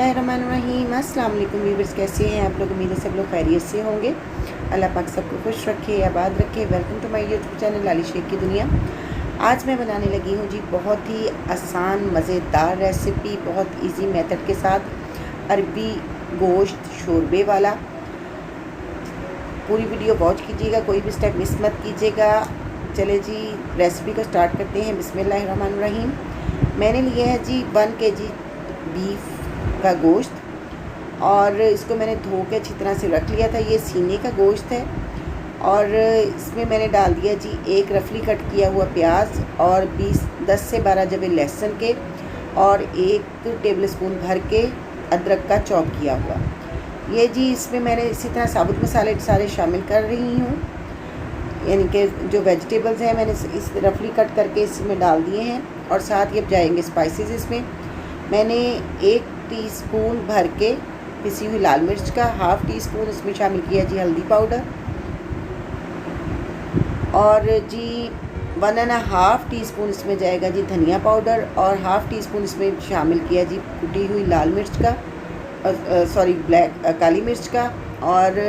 बिस्मिल्लाहिर्रहमानिर्रहीम। अस्सलाम वालेकुम व्यूअर्स, कैसे हैं आप लोग? उम्मीद है सब लोग खैरियत से होंगे। अल्लाह पाक सबको खुश रखे, आबाद रखे। Welcome to my YouTube channel Lali Sheikh की दुनिया। आज मैं बनाने लगी हूँ जी बहुत ही आसान मज़ेदार रेसिपी, बहुत इजी मेथड के साथ अरबी गोश्त शोरबे वाला। पूरी वीडियो वॉच कीजिएगा, कोई भी स्टेप मिस मत कीजिएगा। चले जी रेसिपी को स्टार्ट करते हैं। बिस्मिल्लाहिर्रहमानिर्रहीम। मैंने लिया है जी 1 kg बीफ का गोश्त और इसको मैंने धो के अच्छी तरह से रख लिया था। ये सीने का गोश्त है और इसमें मैंने डाल दिया जी एक रफली कट किया हुआ प्याज और 10 से 12 जवे लहसुन के और 1 टेबलस्पून भर के अदरक का चॉप किया हुआ। ये जी इसमें मैंने इसी तरह साबुत मसाले सारे शामिल कर रही हूँ, यानी कि जो वेजिटेबल्स हैं मैंने इस रफली कट करके इसमें डाल दिए हैं। और साथ ही अब जाएंगे स्पाइसेस। इसमें मैंने 1 टीस्पून भर के पिसी हुई लाल मिर्च का, हाफ़ टी स्पून इसमें शामिल किया जी हल्दी पाउडर और जी 1.5 टीस्पून इसमें जाएगा जी धनिया पाउडर और हाफ़ टी स्पून इसमें शामिल किया जी कुटी हुई लाल मिर्च का, काली मिर्च का और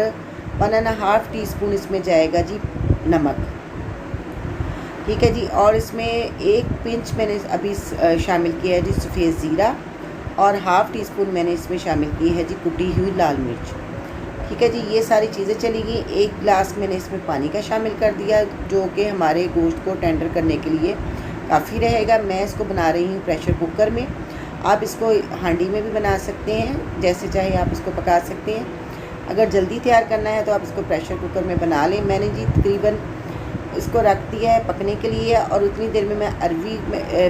1.5 टीस्पून इसमें जाएगा जी नमक। ठीक है जी। और इसमें 1 पिंच मैंने अभी शामिल किया है जी सफ़ेद ज़ीरा और हाफ़ टी स्पून मैंने इसमें शामिल की है जी कुटी हुई लाल मिर्च। ठीक है जी, ये सारी चीज़ें चलेगी। 1 गिलास मैंने इसमें पानी का शामिल कर दिया जो कि हमारे गोश्त को टेंडर करने के लिए काफ़ी रहेगा। मैं इसको बना रही हूँ प्रेशर कुकर में। आप इसको हांडी में भी बना सकते हैं, जैसे चाहे आप इसको पका सकते हैं। अगर जल्दी तैयार करना है तो आप इसको प्रेशर कुकर में बना लें। मैंने जी तकरीबन इसको रख दिया है पकने के लिए और उतनी देर में मैं अरवी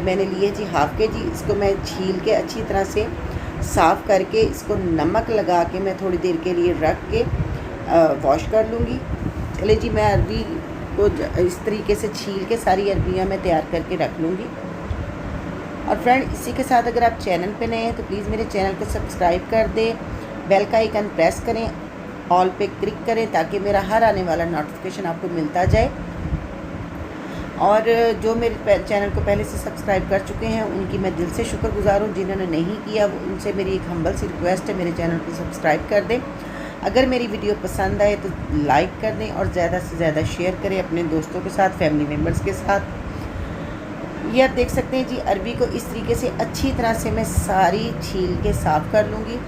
मैंने ली है जी हाफ़ kg। इसको मैं छील के अच्छी तरह से साफ़ करके इसको नमक लगा के मैं थोड़ी देर के लिए रख के वॉश कर लूँगी। चले जी, मैं अरवी को इस तरीके से छील के सारी अरबियाँ मैं तैयार करके रख लूँगी। और फ्रेंड, इसी के साथ अगर आप चैनल पे नए हैं तो प्लीज़ मेरे चैनल को सब्सक्राइब कर दें, बेल का आइकन प्रेस करें, ऑल पे क्लिक करें ताकि मेरा हर आने वाला नोटिफिकेशन आपको मिलता जाए। और जो मेरे चैनल को पहले से सब्सक्राइब कर चुके हैं उनकी मैं दिल से शुक्रगुज़ार हूँ। जिन्होंने नहीं किया उनसे मेरी एक हम्बल सी रिक्वेस्ट है, मेरे चैनल को सब्सक्राइब कर दें। अगर मेरी वीडियो पसंद आए तो लाइक कर दें और ज़्यादा से ज़्यादा शेयर करें अपने दोस्तों के साथ, फैमिली मेम्बर्स के साथ। ये आप देख सकते हैं जी अरबी को इस तरीके से अच्छी तरह से मैं सारी छील के साफ़ कर लूँगी।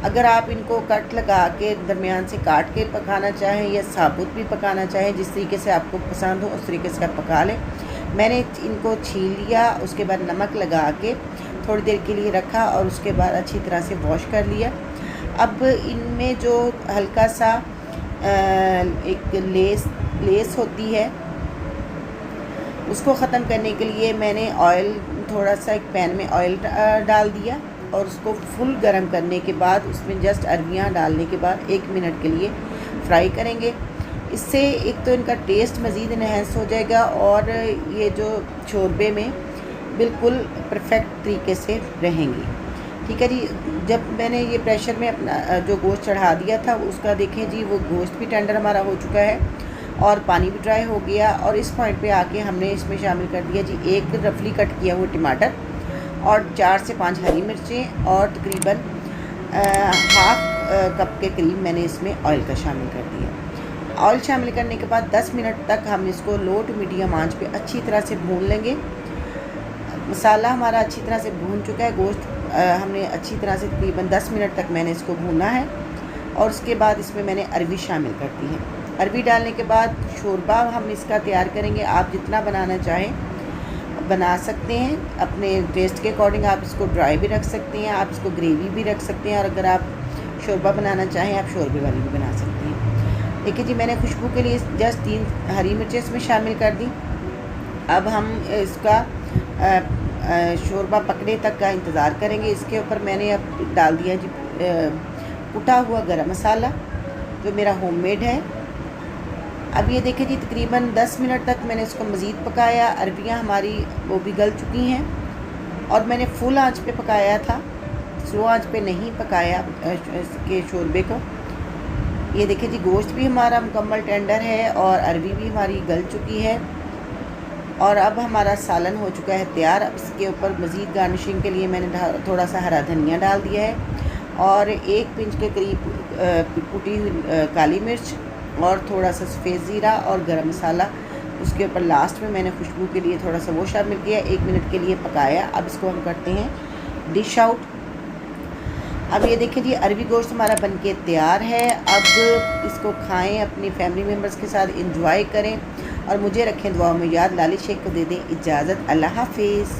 अगर आप इनको कट लगा के दरमियान से काट के पकाना चाहें या साबुत भी पकाना चाहें, जिस तरीके से आपको पसंद हो उस तरीके से आप पका लें। मैंने इनको छील लिया, उसके बाद नमक लगा के थोड़ी देर के लिए रखा और उसके बाद अच्छी तरह से वॉश कर लिया। अब इनमें जो हल्का सा एक लेस होती है उसको ख़त्म करने के लिए मैंने ऑयल थोड़ा सा एक पैन में ऑयल डाल दिया और उसको फुल गर्म करने के बाद उसमें जस्ट अरबियाँ डालने के बाद 1 मिनट के लिए फ्राई करेंगे। इससे एक तो इनका टेस्ट मज़ीद इन्हेंस हो जाएगा और ये जो शोरबे में बिल्कुल परफेक्ट तरीके से रहेंगी। ठीक है जी। जब मैंने ये प्रेशर में अपना जो गोश्त चढ़ा दिया था उसका देखें जी वो गोश्त भी टेंडर हमारा हो चुका है और पानी भी ड्राई हो गया। और इस पॉइंट पे आके हमने इसमें शामिल कर दिया जी 1 रफली कट किया हुआ टमाटर और 4 से 5 हरी मिर्चें और तकरीबन हाफ़ कप के करीब मैंने इसमें ऑयल का शामिल कर दिया। ऑयल शामिल करने के बाद 10 मिनट तक हम इसको लो टू मीडियम आंच पे अच्छी तरह से भून लेंगे। मसाला हमारा अच्छी तरह से भून चुका है, गोश्त हमने अच्छी तरह से तकरीबन 10 मिनट तक मैंने इसको भूना है। और उसके बाद इसमें मैंने अरवी शामिल कर दी है। अरवी डालने के बाद शोरबा हम इसका तैयार करेंगे। आप जितना बनाना चाहें बना सकते हैं, अपने टेस्ट के अकॉर्डिंग आप इसको ड्राई भी रख सकते हैं, आप इसको ग्रेवी भी रख सकते हैं और अगर आप शोरबा बनाना चाहें आप शोरबे वाली भी बना सकते हैं। देखिए जी, मैंने खुशबू के लिए जस्ट 3 हरी मिर्चें इसमें शामिल कर दी। अब हम इसका शोरबा पकने तक का इंतज़ार करेंगे। इसके ऊपर मैंने अब डाल दिया जी कुटा हुआ गरम मसाला जो मेरा होममेड है। अब ये देखिए जी तकरीबन 10 मिनट तक मैंने इसको मज़ीद पकाया। अरबियाँ हमारी वो भी गल चुकी हैं और मैंने फुल आंच पे पकाया था, स्लो आंच पे नहीं पकाया इसके शोरबे को। ये देखिए जी गोश्त भी हमारा मुकम्मल टेंडर है और अरबी भी हमारी गल चुकी है और अब हमारा सालन हो चुका है तैयार। अब इसके ऊपर मज़ीद गार्निशिंग के लिए मैंने थोड़ा सा हरा धनिया डाल दिया है और 1 पिंच के करीब कुटी हुई काली मिर्च और थोड़ा सा सफ़ेद ज़ीरा और गरम मसाला। उसके ऊपर लास्ट में मैंने खुशबू के लिए थोड़ा सा वो शामिल किया। 1 मिनट के लिए पकाया। अब इसको हम करते हैं डिश आउट। अब ये देखें जी, अरबी गोश्त हमारा बनके तैयार है। अब इसको खाएं, अपनी फैमिली मेम्बर्स के साथ इंजॉय करें और मुझे रखें दुआ में याद। लाली शेख को दे दें इजाज़त। अल्लाह हाफिज़।